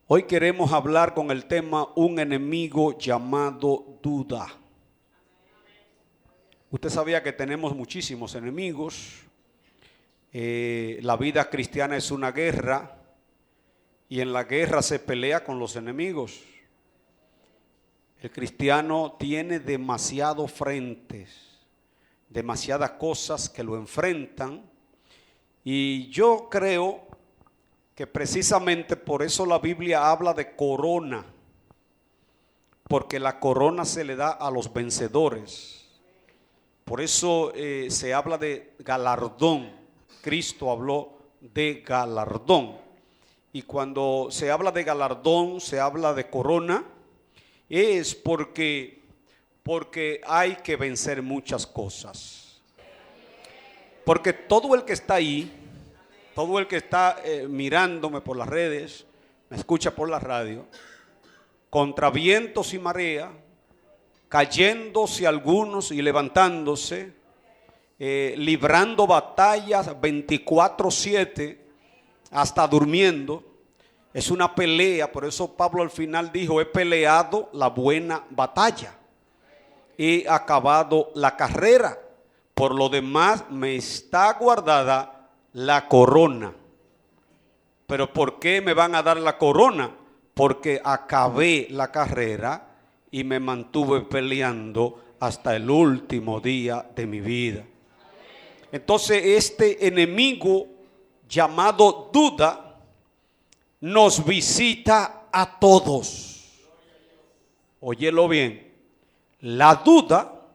Hoy queremos hablar con el tema un enemigo llamado duda. Usted sabía que tenemos muchísimos enemigos. La vida cristiana es una guerra y en la guerra se pelea con los enemigos. El cristiano tiene demasiados frentes, demasiadas cosas que lo enfrentan, y yo creo que precisamente por eso la Biblia habla de corona, porque la corona se le da a los vencedores. Por eso se habla de galardón. Cristo habló de galardón, y cuando se habla de galardón, se habla de corona, es porque hay que vencer muchas cosas. Porque todo el que está ahí, todo el que está mirándome por las redes, me escucha por la radio, contra vientos y marea, cayéndose algunos y levantándose, librando batallas 24/7, hasta durmiendo. Es una pelea. Por eso Pablo al final dijo: he peleado la buena batalla, he acabado la carrera, por lo demás me está guardada la corona. Pero ¿por qué me van a dar la corona? Porque acabé la carrera y me mantuve peleando hasta el último día de mi vida. Entonces este enemigo llamado duda nos visita a todos. Óyelo bien. La duda,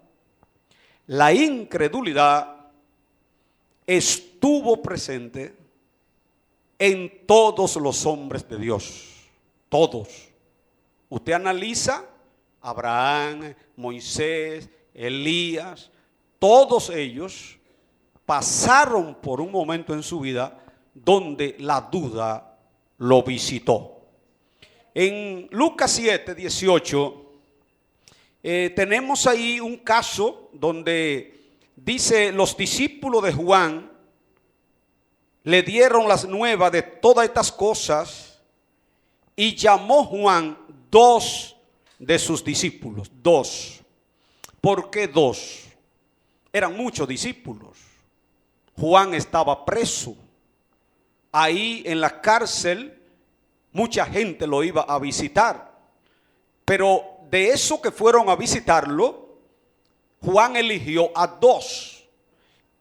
la incredulidad estuvo presente en todos los hombres de Dios. Todos. Usted analiza Abraham, Moisés, Elías, todos ellos pasaron por un momento en su vida donde la duda lo visitó. En Lucas 7:18 tenemos ahí un caso donde dice: los discípulos de Juan le dieron las nuevas de todas estas cosas, y llamó Juan 2 de sus discípulos. 2. ¿Por qué 2? Eran muchos discípulos. Juan estaba preso. Ahí en la cárcel mucha gente lo iba a visitar. Pero de eso que fueron a visitarlo, Juan eligió a 2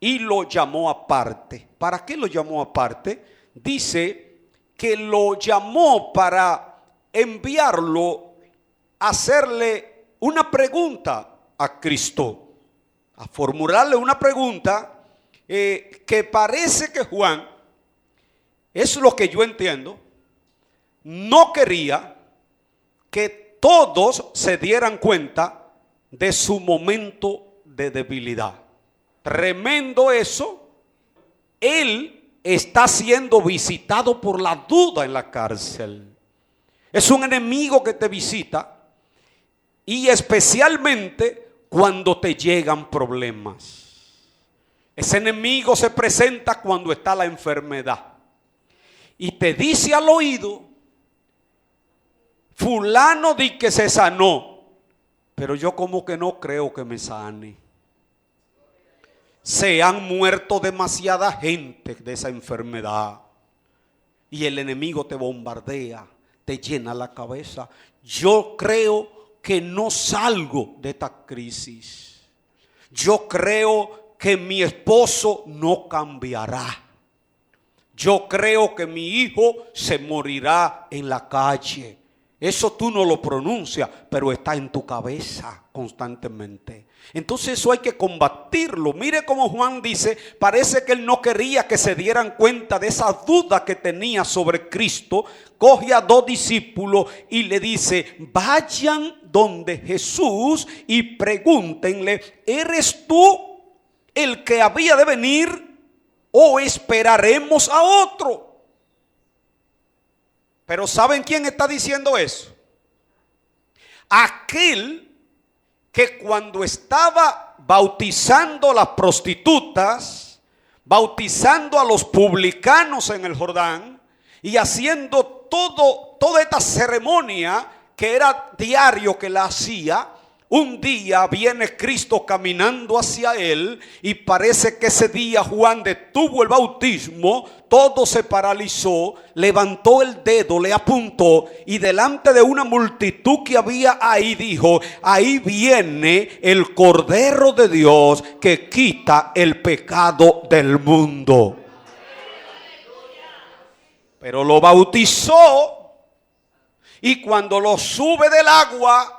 y lo llamó aparte. ¿Para qué lo llamó aparte? Dice que lo llamó para enviarlo a hacerle una pregunta a Cristo, a formularle una pregunta que parece que Juan, es lo que yo entiendo, no quería que todos se dieran cuenta de su momento de debilidad. Tremendo eso. Él está siendo visitado por la duda en la cárcel. Es un enemigo que te visita, y especialmente cuando te llegan problemas. Ese enemigo se presenta cuando está la enfermedad y te dice al oído: fulano di que se sanó, pero yo como que no creo que me sane. Se han muerto demasiada gente de esa enfermedad, y el enemigo te bombardea, te llena la cabeza. Yo creo que no salgo de esta crisis. Yo creo que mi esposo no cambiará. Yo creo que mi hijo se morirá en la calle. Eso tú no lo pronuncias, pero está en tu cabeza constantemente. Entonces eso hay que combatirlo. Mire cómo Juan dice: parece que él no quería que se dieran cuenta de esa duda que tenía sobre Cristo. Coge a 2 discípulos y le dice: vayan donde Jesús y pregúntenle: ¿eres tú el que había de venir, o esperaremos a otro? Pero ¿saben quién está diciendo eso? Aquel que cuando estaba bautizando a las prostitutas, bautizando a los publicanos en el Jordán y haciendo toda esta ceremonia que era diario que la hacía, un día viene Cristo caminando hacia él y parece que ese día Juan detuvo el bautismo, todo se paralizó, levantó el dedo, le apuntó y delante de una multitud que había ahí dijo: ahí viene el Cordero de Dios que quita el pecado del mundo. Pero lo bautizó y cuando lo sube del agua,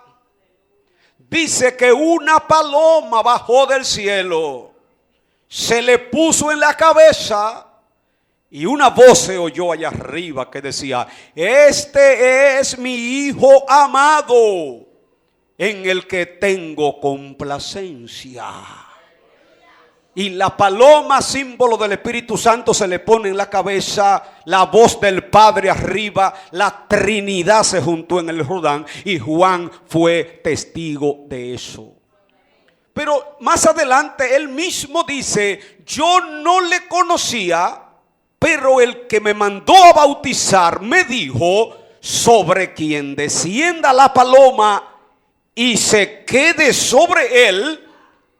dice que una paloma bajó del cielo, se le puso en la cabeza y una voz se oyó allá arriba que decía: este es mi Hijo amado, en el que tengo complacencia. Y la paloma, símbolo del Espíritu Santo, se le pone en la cabeza, la voz del Padre arriba, la Trinidad se juntó en el Jordán y Juan fue testigo de eso. Pero más adelante él mismo dice: yo no le conocía, pero el que me mandó a bautizar me dijo: sobre quien descienda la paloma y se quede sobre él,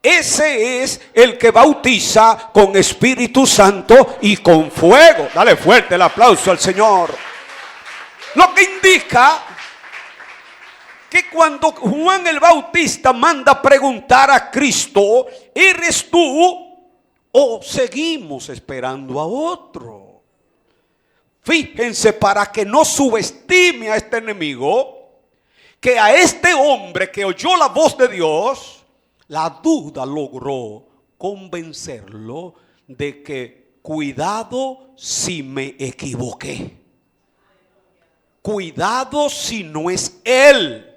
ese es el que bautiza con Espíritu Santo y con fuego. Dale fuerte el aplauso al Señor. Lo que indica que cuando Juan el Bautista manda preguntar a Cristo: ¿eres tú o seguimos esperando a otro? Fíjense, para que no subestime a este enemigo, que a este hombre que oyó la voz de Dios, la duda logró convencerlo de que cuidado si me equivoqué. Cuidado si no es él.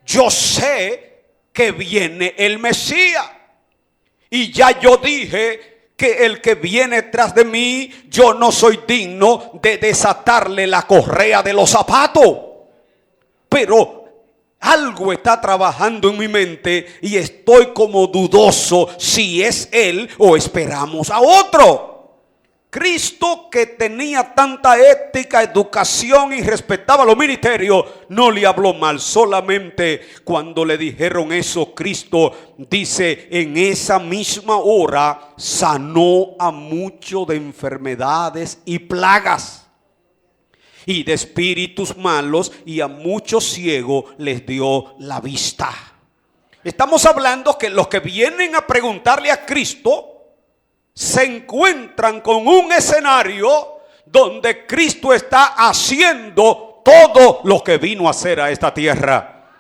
Yo sé que viene el Mesías. Y ya yo dije que el que viene tras de mí, yo no soy digno de desatarle la correa de los zapatos. Pero algo está trabajando en mi mente y estoy como dudoso si es él o esperamos a otro. Cristo, que tenía tanta ética, educación y respetaba los ministerios, no le habló mal. Solamente cuando le dijeron eso, Cristo dice: en esa misma hora sanó a muchos de enfermedades y plagas y de espíritus malos, y a muchos ciegos les dio la vista. Estamos hablando que los que vienen a preguntarle a Cristo se encuentran con un escenario donde Cristo está haciendo todo lo que vino a hacer a esta tierra: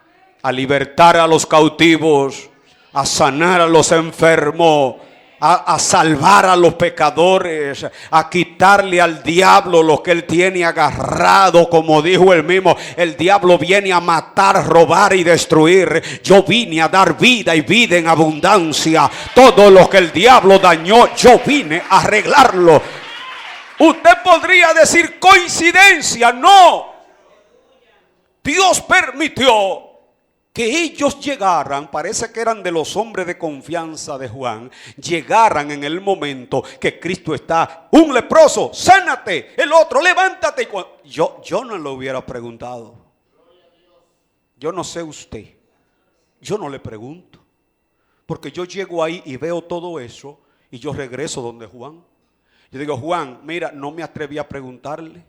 a libertar a los cautivos, a sanar a los enfermos, a salvar a los pecadores, a quitarle al diablo lo que él tiene agarrado. Como dijo él mismo: el diablo viene a matar, robar y destruir. Yo vine a dar vida y vida en abundancia. Todo lo que el diablo dañó, yo vine a arreglarlo. Usted podría decir coincidencia. No, Dios permitió que ellos llegaran, parece que eran de los hombres de confianza de Juan, llegaran en el momento que Cristo está: un leproso, sánate; el otro, levántate. Yo no le hubiera preguntado. Yo no sé usted, yo no le pregunto, porque yo llego ahí y veo todo eso y yo regreso donde Juan. Yo digo: Juan, mira, no me atreví a preguntarle,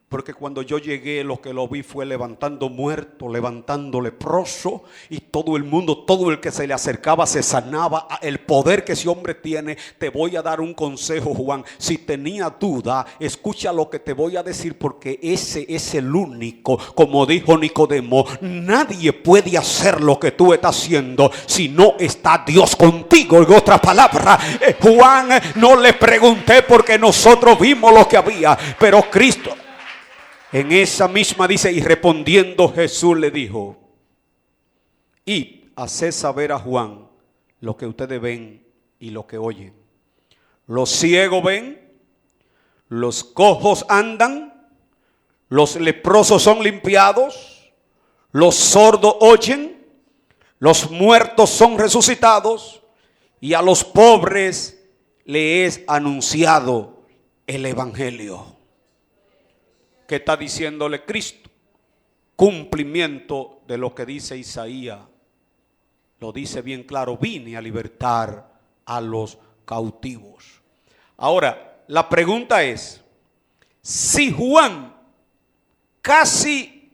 porque cuando yo llegué, lo que lo vi fue levantando muerto, levantando leproso, y todo el mundo, todo el que se le acercaba se sanaba. El poder que ese hombre tiene. Te voy a dar un consejo, Juan. Si tenía duda, escucha lo que te voy a decir, porque ese es el único. Como dijo Nicodemo: nadie puede hacer lo que tú estás haciendo si no está Dios contigo. En otras palabras, Juan, no le pregunté porque nosotros vimos lo que había, pero Cristo en esa misma dice: y respondiendo Jesús le dijo: id, haced saber a Juan lo que ustedes ven y lo que oyen. Los ciegos ven, los cojos andan, los leprosos son limpiados, los sordos oyen, los muertos son resucitados, y a los pobres le es anunciado el evangelio. ¿Qué está diciéndole Cristo? Cumplimiento de lo que dice Isaías. Lo dice bien claro: vine a libertar a los cautivos. Ahora, la pregunta es, si Juan casi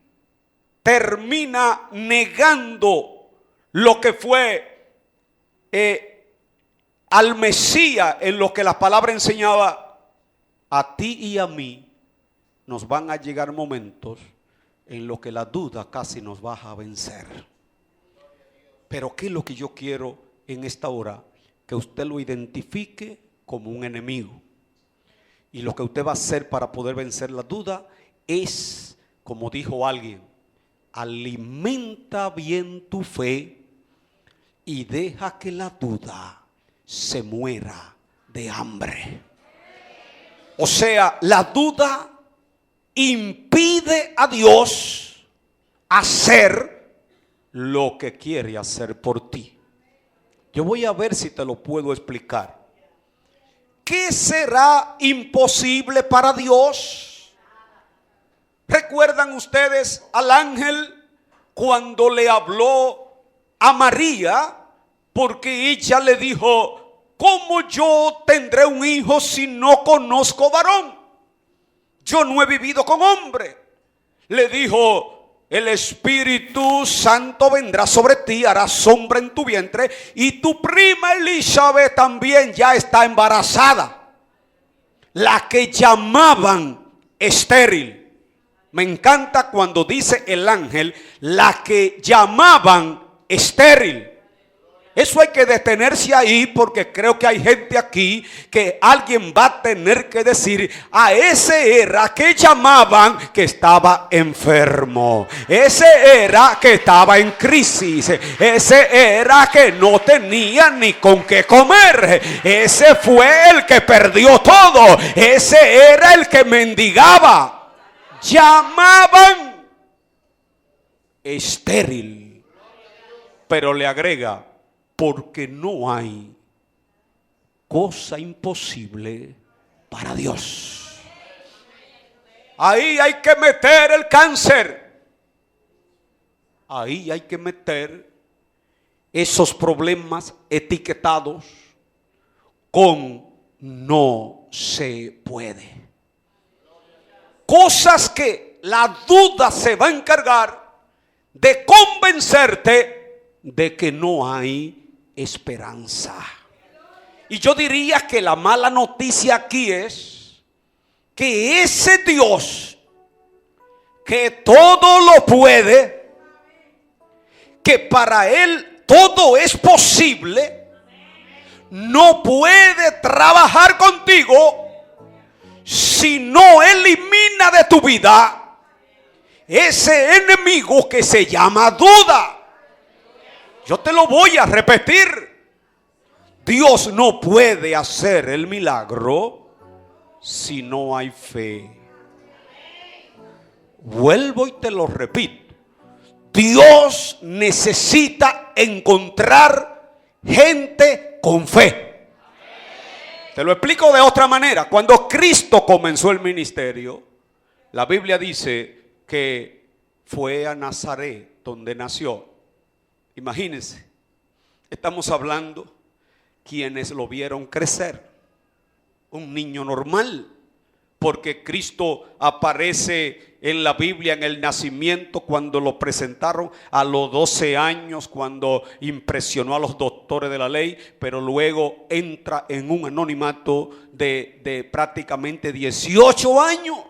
termina negando lo que fue al Mesías en lo que la palabra enseñaba, a ti y a mí nos van a llegar momentos en los que la duda casi nos va a vencer. Pero ¿qué es lo que yo quiero en esta hora? Que usted lo identifique como un enemigo. Y lo que usted va a hacer para poder vencer la duda es, como dijo alguien, alimenta bien tu fe y deja que la duda se muera de hambre. O sea, la duda impide a Dios hacer lo que quiere hacer por ti. Yo voy a ver si te lo puedo explicar. ¿Qué será imposible para Dios? ¿Recuerdan ustedes al ángel cuando le habló a María? Porque ella le dijo: ¿cómo yo tendré un hijo si no conozco varón? Yo no he vivido con hombre. Le dijo: el Espíritu Santo vendrá sobre ti, hará sombra en tu vientre, y tu prima Elizabeth también ya está embarazada, la que llamaban estéril. Me encanta cuando dice el ángel, la que llamaban estéril. Eso hay que detenerse ahí, porque creo que hay gente aquí que alguien va a tener que decir: a ese era que llamaban que estaba enfermo, ese era que estaba en crisis, ese era que no tenía ni con qué comer, ese fue el que perdió todo, ese era el que mendigaba. Llamaban estéril, pero le agrega: porque no hay cosa imposible para Dios. Ahí hay que meter el cáncer. Ahí hay que meter esos problemas etiquetados con no se puede. Cosas que la duda se va a encargar de convencerte de que no hay esperanza. Y yo diría que la mala noticia aquí es que ese Dios que todo lo puede, que para Él todo es posible, no puede trabajar contigo si no elimina de tu vida ese enemigo que se llama duda. Yo te lo voy a repetir. Dios no puede hacer el milagro si no hay fe. Vuelvo y te lo repito. Dios necesita encontrar gente con fe. Te lo explico de otra manera. Cuando Cristo comenzó el ministerio, la Biblia dice que fue a Nazaret donde nació. Imagínense, estamos hablando quienes lo vieron crecer, un niño normal, porque Cristo aparece en la Biblia en el nacimiento, cuando lo presentaron a los 12 años, cuando impresionó a los doctores de la ley, pero luego entra en un anonimato de prácticamente 18 años,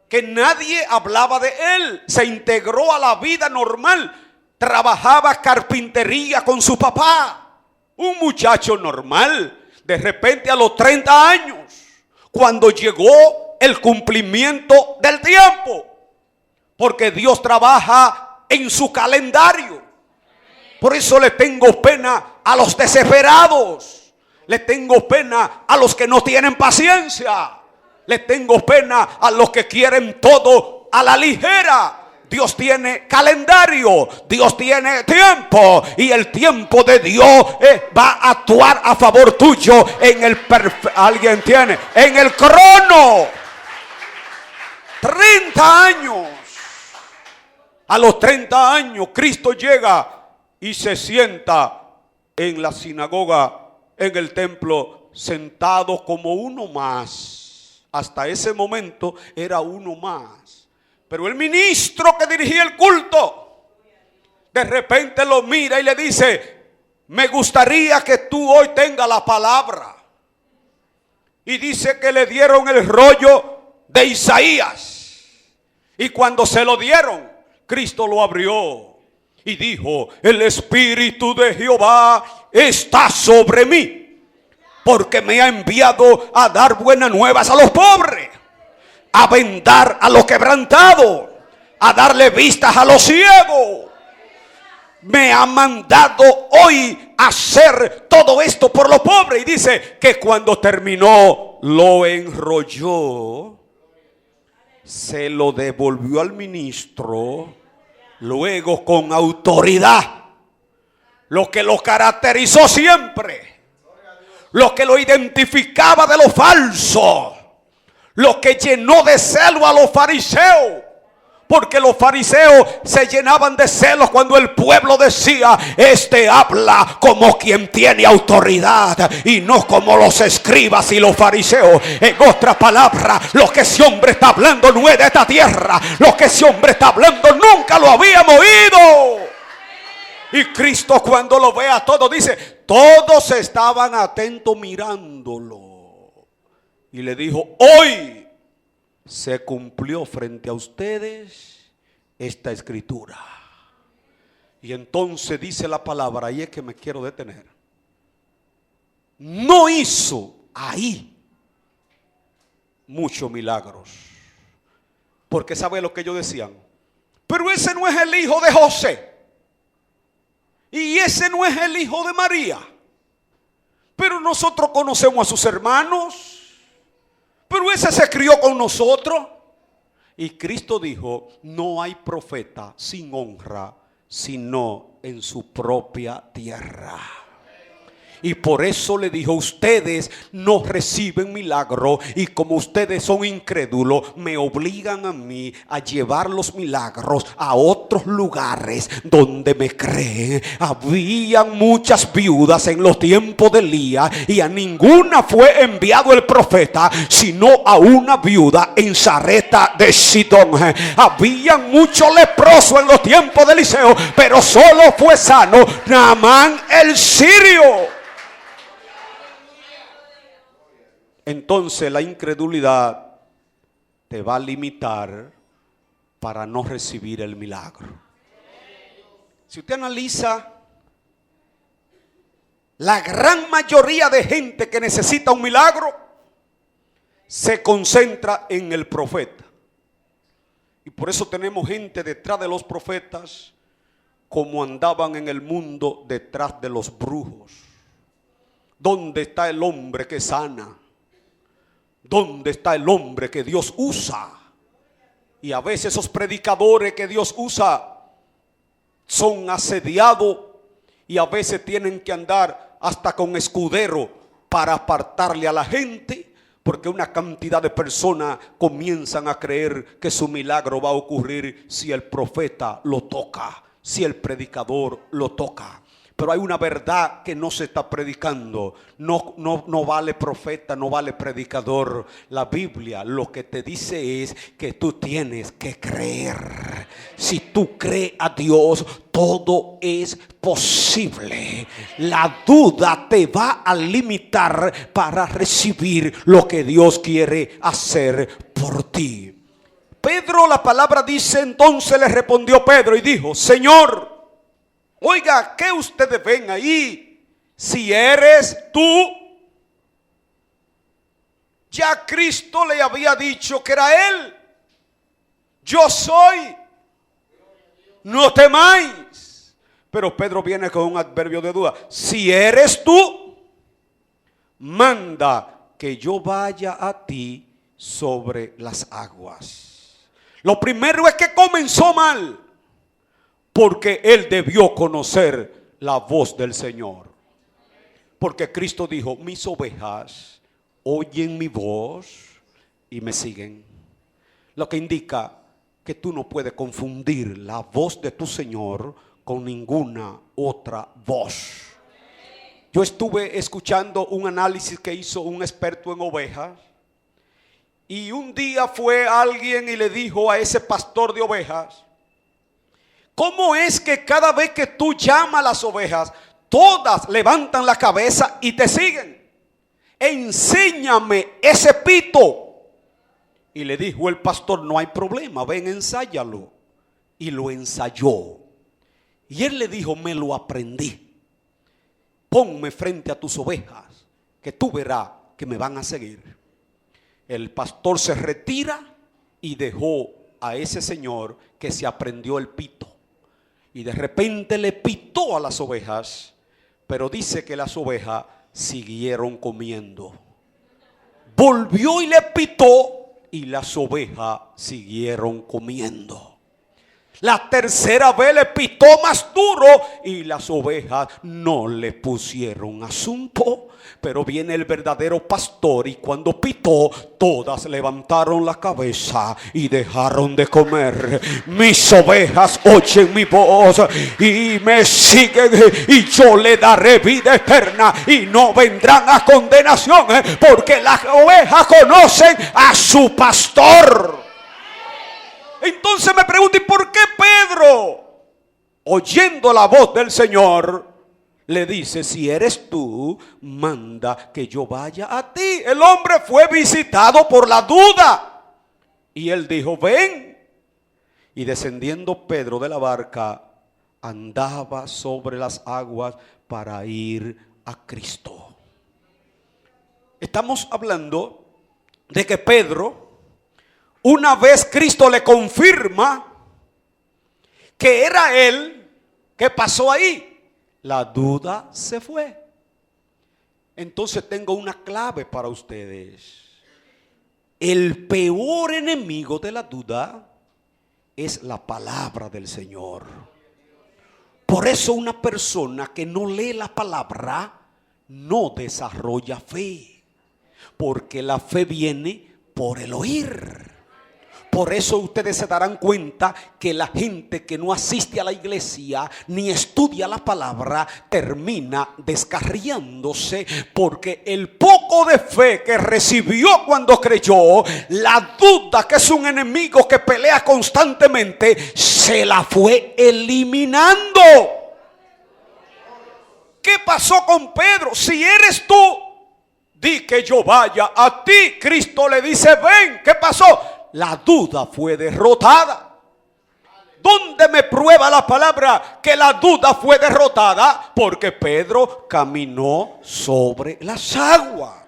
que nadie hablaba de él. Se integró a la vida normal. Trabajaba carpintería con su papá, un muchacho normal. De repente, a los 30 años, cuando llegó el cumplimiento del tiempo, porque Dios trabaja en su calendario. Por eso le tengo pena a los desesperados, le tengo pena a los que no tienen paciencia, le tengo pena a los que quieren todo a la ligera. Dios tiene calendario, Dios tiene tiempo, y el tiempo de Dios va a actuar a favor tuyo en el en el crono. 30 años. A los 30 años Cristo llega y se sienta en la sinagoga, en el templo, sentado como uno más. Hasta ese momento era uno más. Pero el ministro que dirigía el culto, de repente lo mira y le dice: me gustaría que tú hoy tengas la palabra. Y dice que le dieron el rollo de Isaías. Y cuando se lo dieron, Cristo lo abrió y dijo: el Espíritu de Jehová está sobre mí, porque me ha enviado a dar buenas nuevas a los pobres, a vendar a los quebrantados, a darle vistas a los ciegos. Me ha mandado hoy a hacer todo esto por los pobres. Y dice que cuando terminó, lo enrolló, se lo devolvió al ministro, luego con autoridad, lo que lo caracterizó siempre, lo que lo identificaba de lo falso, lo que llenó de celo a los fariseos. Porque los fariseos se llenaban de celos cuando el pueblo decía: este habla como quien tiene autoridad y no como los escribas y los fariseos. En otras palabras, lo que ese hombre está hablando no es de esta tierra. Lo que ese hombre está hablando nunca lo habíamos oído. Y Cristo, cuando lo ve a todos, dice: todos estaban atentos mirándolo. Y le dijo: hoy se cumplió frente a ustedes esta escritura. Y entonces dice la palabra, y es que me quiero detener: no hizo ahí muchos milagros. Porque ¿sabe lo que ellos decían? Pero ese no es el hijo de José, y ese no es el hijo de María. Pero nosotros conocemos a sus hermanos. Pero ese se crió con nosotros. Y Cristo dijo: no hay profeta sin honra sino en su propia tierra. Y por eso le dijo: ustedes no reciben milagro, y como ustedes son incrédulos, me obligan a mí a llevar los milagros a otros lugares donde me creen. Habían muchas viudas en los tiempos de Elías, y a ninguna fue enviado el profeta, sino a una viuda en Sarepta de Sidón. Habían muchos leprosos en los tiempos de Eliseo, pero solo fue sano Naamán el sirio. Entonces la incredulidad te va a limitar para no recibir el milagro. Si usted analiza, la gran mayoría de gente que necesita un milagro se concentra en el profeta. Y por eso tenemos gente detrás de los profetas, como andaban en el mundo detrás de los brujos. ¿Dónde está el hombre que sana? ¿Dónde está el hombre que Dios usa? Y a veces esos predicadores que Dios usa son asediados, y a veces tienen que andar hasta con escudero para apartarle a la gente, porque una cantidad de personas comienzan a creer que su milagro va a ocurrir si el profeta lo toca, si el predicador lo toca. Pero hay una verdad que no se está predicando. No vale profeta, no vale predicador. La Biblia lo que te dice es que tú tienes que creer. Si tú crees a Dios, todo es posible. La duda te va a limitar para recibir lo que Dios quiere hacer por ti. Pedro, la palabra dice, entonces le respondió Pedro y dijo: Señor, oiga, ¿qué ustedes ven ahí? Si eres tú. Ya Cristo le había dicho que era Él. Yo soy. No temáis. Pero Pedro viene con un adverbio de duda. Si eres tú, manda que yo vaya a ti sobre las aguas. Lo primero es que comenzó mal, porque él debió conocer la voz del Señor. Porque Cristo dijo: mis ovejas oyen mi voz y me siguen. Lo que indica que tú no puedes confundir la voz de tu Señor con ninguna otra voz. Yo estuve escuchando un análisis que hizo un experto en ovejas. Y un día fue alguien y le dijo a ese pastor de ovejas: ¿cómo es que cada vez que tú llamas a las ovejas, todas levantan la cabeza y te siguen? Enséñame ese pito. Y le dijo el pastor: no hay problema, ven, ensáyalo. Y lo ensayó. Y él le dijo: me lo aprendí. Ponme frente a tus ovejas, que tú verás que me van a seguir. El pastor se retira y dejó a ese señor que se aprendió el pito. Y de repente le pitó a las ovejas, pero dice que las ovejas siguieron comiendo. Volvió y le pitó y las ovejas siguieron comiendo. La tercera vez le pitó más duro y las ovejas no le pusieron asunto. Pero viene el verdadero pastor y cuando pitó, todas levantaron la cabeza y dejaron de comer. Mis ovejas oyen mi voz y me siguen, y yo le daré vida eterna y no vendrán a condenación, porque las ovejas conocen a su pastor. Entonces me pregunto: ¿y por qué Pedro, oyendo la voz del Señor, le dice: si eres tú, manda que yo vaya a ti? El hombre fue visitado por la duda y él dijo: ven. Y descendiendo Pedro de la barca, andaba sobre las aguas para ir a Cristo. Estamos hablando de que Pedro, una vez Cristo le confirma que era él, ¿qué pasó ahí? La duda se fue. Entonces tengo una clave para ustedes. El peor enemigo de la duda es la palabra del Señor. Por eso una persona que no lee la palabra no desarrolla fe, porque la fe viene por el oír. Por eso ustedes se darán cuenta que la gente que no asiste a la iglesia ni estudia la palabra termina descarriándose, porque el poco de fe que recibió cuando creyó, la duda, que es un enemigo que pelea constantemente, se la fue eliminando. ¿Qué pasó con Pedro? Si eres tú, di que yo vaya a ti. Cristo le dice: ven. ¿Qué pasó? La duda fue derrotada. ¿Dónde me prueba la palabra que la duda fue derrotada? Porque Pedro caminó sobre las aguas.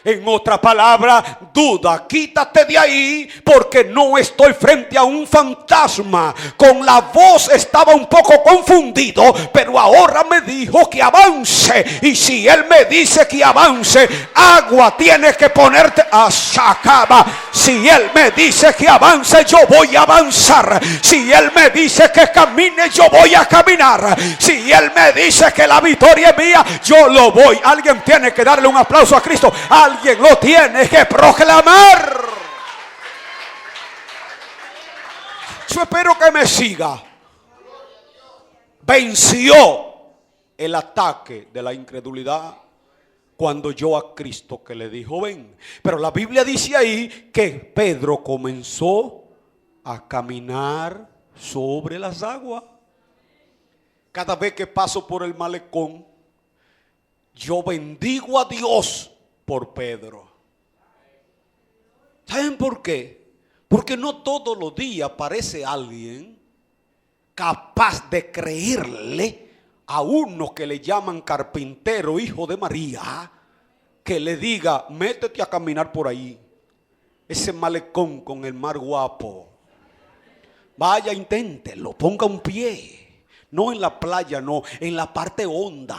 En otra palabra, duda, quítate de ahí, porque no estoy frente a un fantasma. Con la voz estaba un poco confundido, pero ahora me dijo que avance. Y si él me dice que avance, agua tienes que ponerte a sacaba. Si él me dice que avance, yo voy a avanzar. Si él me dice que camine, yo voy a caminar. Si él me dice que la victoria es mía, yo lo voy. Alguien tiene que darle un aplauso a Cristo. Alguien lo tiene que proclamar. Yo espero que me siga. Venció el ataque de la incredulidad cuando oyó a Cristo que le dijo: ven. Pero la Biblia dice ahí que Pedro comenzó a caminar sobre las aguas. Cada vez que paso por el malecón, yo bendigo a Dios por Pedro. ¿Saben por qué? Porque no todos los días aparece alguien capaz de creerle a uno que le llaman carpintero, hijo de María, que le diga: métete a caminar por ahí, ese malecón con el mar guapo. Vaya, inténtelo, ponga un pie, no en la playa, no, en la parte honda,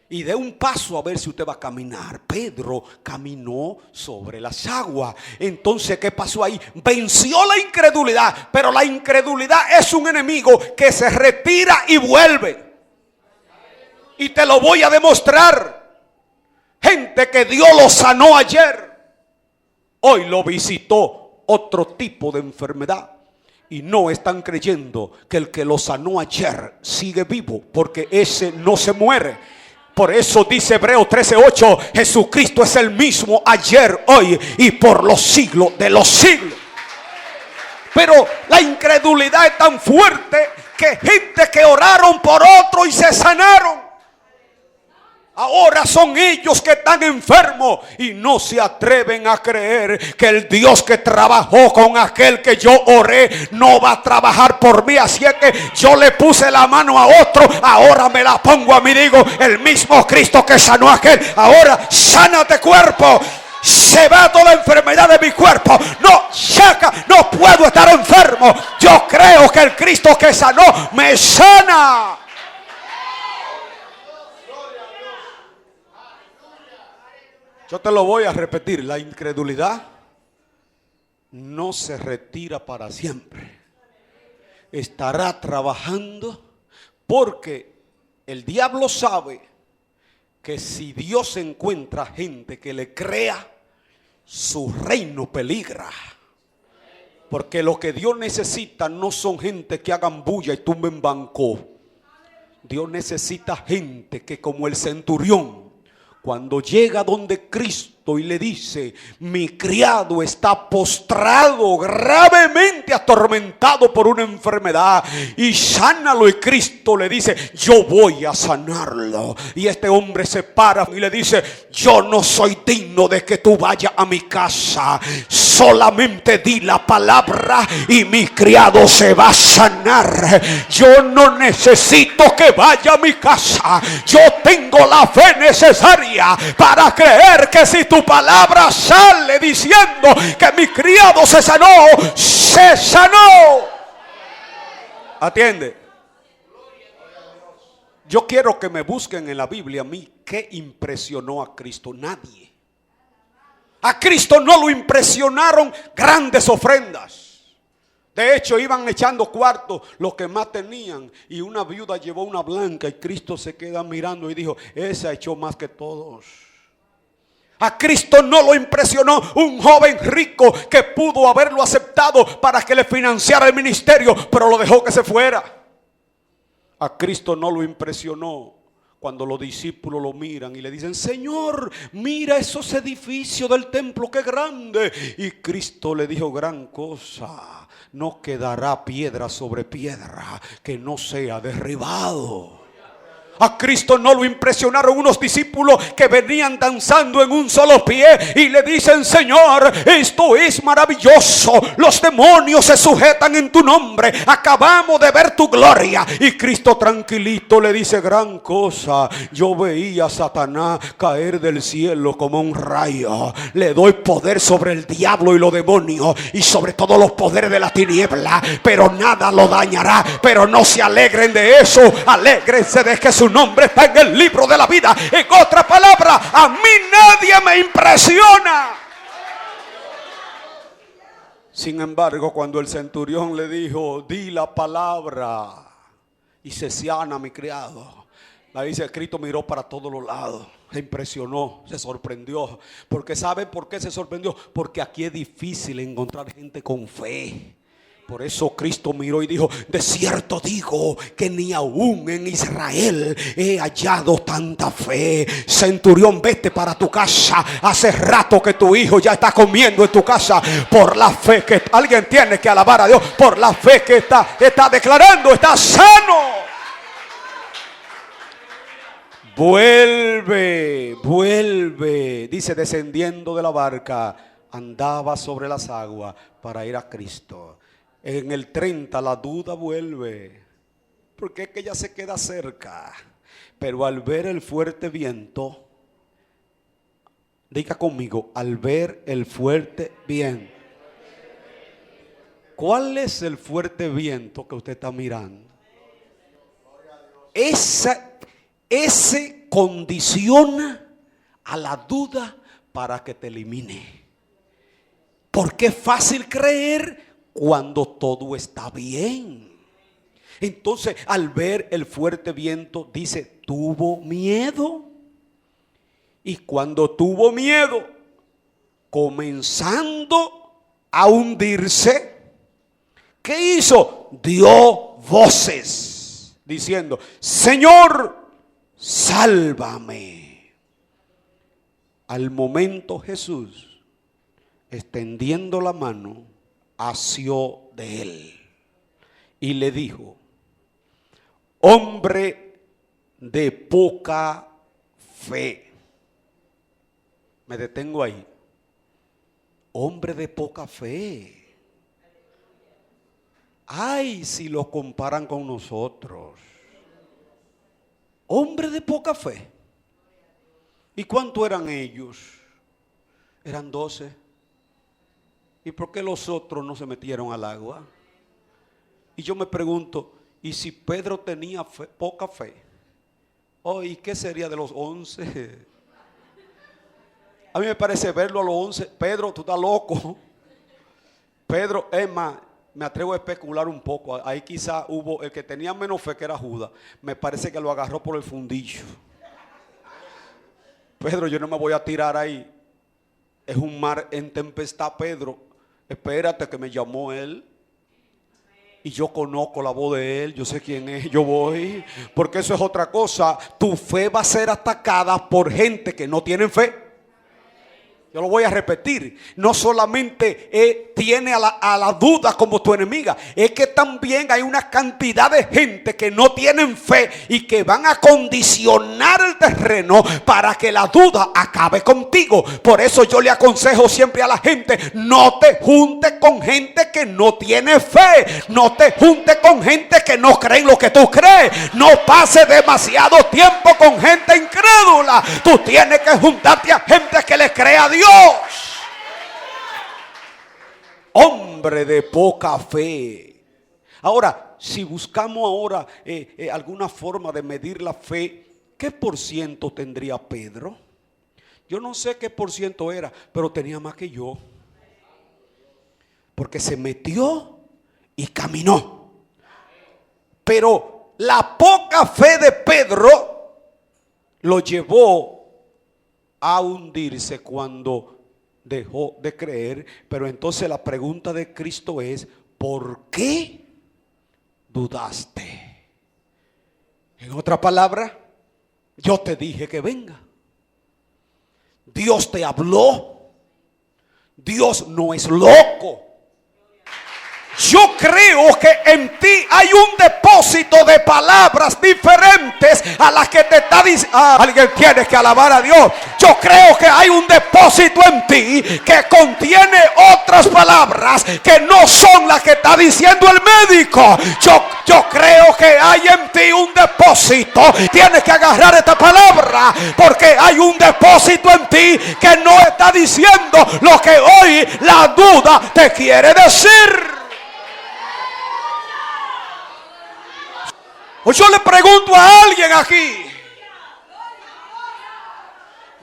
y dé un paso a ver si usted va a caminar. Pedro caminó sobre las aguas. Entonces, ¿qué pasó ahí? Venció la incredulidad. Pero la incredulidad es un enemigo que se retira y vuelve. Y te lo voy a demostrar. Gente que Dios lo sanó ayer, hoy lo visitó otro tipo de enfermedad. Y no están creyendo que el que lo sanó ayer sigue vivo, porque ese no se muere. Por eso dice Hebreos 13:8, Jesucristo es el mismo ayer, hoy y por los siglos de los siglos. Pero la incredulidad es tan fuerte que gente que oraron por otro y se sanaron, ahora son ellos que están enfermos y no se atreven a creer que el Dios que trabajó con aquel que yo oré no va a trabajar por mí. Así es que yo le puse la mano a otro, ahora me la pongo a mí. Digo, el mismo Cristo que sanó a aquel, ahora sánate cuerpo. Se va toda la enfermedad de mi cuerpo. No, chaca, no puedo estar enfermo. Yo creo que el Cristo que sanó me sana. Yo te lo voy a repetir, la incredulidad no se retira para siempre. Estará trabajando porque el diablo sabe que si Dios encuentra gente que le crea, su reino peligra. Porque lo que Dios necesita no son gente que hagan bulla y tumben banco. Dios necesita gente que, como el centurión, cuando llega donde Cristo y le dice, mi criado está postrado, gravemente atormentado por una enfermedad, y sánalo, y Cristo le dice, yo voy a sanarlo. Y este hombre se para y le dice, yo no soy digno de que tú vayas a mi casa, solamente di la palabra y mi criado se va a sanar. Yo no necesito que vaya a mi casa, yo tengo la fe necesaria para creer que si tu palabra sale diciendo que mi criado se sanó, se sanó. Atiende. Yo quiero que me busquen en la Biblia a mí qué impresionó a Cristo. Nadie. A Cristo no lo impresionaron grandes ofrendas. De hecho, iban echando cuartos los que más tenían, y una viuda llevó una blanca y Cristo se queda mirando y dijo, esa echó más que todos. A Cristo no lo impresionó un joven rico que pudo haberlo aceptado para que le financiara el ministerio, pero lo dejó que se fuera. A Cristo no lo impresionó cuando los discípulos lo miran y le dicen, Señor, mira esos edificios del templo, qué grande. Y Cristo le dijo, gran cosa, no quedará piedra sobre piedra que no sea derribado. A Cristo no lo impresionaron unos discípulos que venían danzando en un solo pie y le dicen, Señor, esto es maravilloso, los demonios se sujetan en tu nombre, acabamos de ver tu gloria. Y Cristo tranquilito le dice, gran cosa, yo veía a Satanás caer del cielo como un rayo, le doy poder sobre el diablo y los demonios y sobre todos los poderes de la tiniebla, pero nada lo dañará. Pero no se alegren de eso, alégrense de que su nombre está en el libro de la vida. En otra palabra, a mí nadie me impresiona. Sin embargo, cuando el centurión le dijo, di la palabra y se sana mi criado, la dice, Cristo miró para todos los lados, se impresionó, se sorprendió. Porque ¿sabe por qué se sorprendió? Porque aquí es difícil encontrar gente con fe. Por eso Cristo miró y dijo, de cierto digo que ni aún en Israel he hallado tanta fe. Centurión, vete para tu casa. Hace rato que tu hijo ya está comiendo en tu casa. Por la fe que alguien tiene que alabar a Dios. Por la fe que está declarando, está sano. Vuelve. Dice, descendiendo de la barca, andaba sobre las aguas para ir a Cristo. En el 30 la duda vuelve, porque es que ella se queda cerca. Pero al ver el fuerte viento, diga conmigo, al ver el fuerte viento. ¿Cuál es el fuerte viento que usted está mirando? Ese condiciona a la duda para que te elimine. Porque es fácil creer cuando todo está bien. Entonces, al ver el fuerte viento, dice, tuvo miedo. Y cuando tuvo miedo, comenzando a hundirse, ¿qué hizo? Dio voces diciendo: Señor, sálvame. Al momento Jesús, extendiendo la mano, asió de él y le dijo: hombre de poca fe. Me detengo ahí. Hombre de poca fe. Ay, si lo comparan con nosotros. Hombre de poca fe. ¿Y cuánto eran ellos? Eran 12. ¿Y por qué los otros no se metieron al agua? Y yo me pregunto, ¿y si Pedro tenía poca fe? Oh, ¿y qué sería de los 11? A mí me parece verlo a los 11. Pedro, tú estás loco. Pedro, es más, me atrevo a especular un poco. Ahí quizá hubo el que tenía menos fe, que era Judas. Me parece que lo agarró por el fundillo. Pedro, yo no me voy a tirar ahí. Es un mar en tempestad, Pedro. Espérate que me llamó él. Y yo conozco la voz de él, yo sé quién es, yo voy. Porque eso es otra cosa. Tu fe va a ser atacada por gente que no tienen fe. Yo lo voy a repetir. No solamente tiene a la duda como tu enemiga. Es que también hay una cantidad de gente que no tienen fe y que van a condicionar el terreno para que la duda acabe contigo. Por eso yo le aconsejo siempre a la gente: no te juntes con gente que no tiene fe. No te juntes con gente que no cree en lo que tú crees. No pases demasiado tiempo con gente incrédula. Tú tienes que juntarte a gente que le crea a Dios. Hombre de poca fe. Ahora, si buscamos ahora alguna forma de medir la fe, ¿qué por ciento tendría Pedro? Yo no sé qué por ciento era, pero tenía más que yo. Porque se metió y caminó. Pero la poca fe de Pedro lo llevó a hundirse cuando dejó de creer. Pero entonces la pregunta de Cristo es: ¿por qué dudaste? En otra palabra, yo te dije que venga. Dios te habló. Dios no es loco. Yo creo que en ti hay un depósito de palabras diferentes a las que te está diciendo. Alguien tiene que alabar a Dios. Yo creo que hay un depósito en ti que contiene otras palabras que no son las que está diciendo el médico. Yo creo que hay en ti un depósito. Tienes que agarrar esta palabra, porque hay un depósito en ti que no está diciendo lo que hoy la duda te quiere decir. O yo le pregunto a alguien aquí: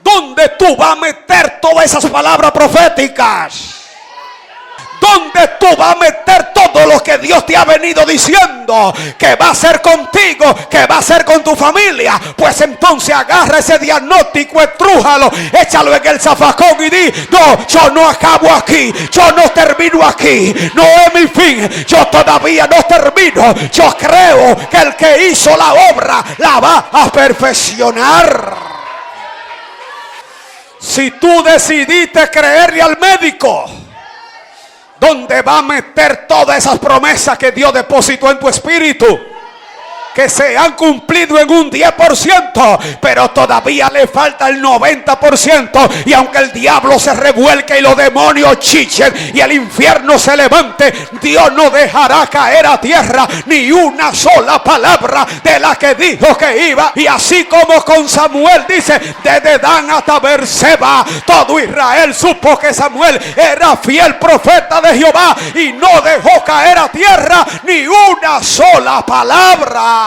¿dónde tú vas a meter todas esas palabras proféticas? ¿Dónde tú vas a meter todo lo que Dios te ha venido diciendo que va a hacer contigo, que va a hacer con tu familia? Pues entonces agarra ese diagnóstico, estrújalo, échalo en el zafacón y di: no, yo no acabo aquí, yo no termino aquí, no es mi fin, yo todavía no termino. Yo creo que el que hizo la obra la va a perfeccionar. Si tú decidiste creerle al médico, ¿dónde va a meter todas esas promesas que Dios depositó en tu espíritu? Que se han cumplido en un 10%, pero todavía le falta el 90%. Y aunque el diablo se revuelque y los demonios chichen y el infierno se levante, Dios no dejará caer a tierra ni una sola palabra de la que dijo que iba. Y así como con Samuel dice: desde Dan hasta Berseba, todo Israel supo que Samuel era fiel profeta de Jehová y no dejó caer a tierra ni una sola palabra.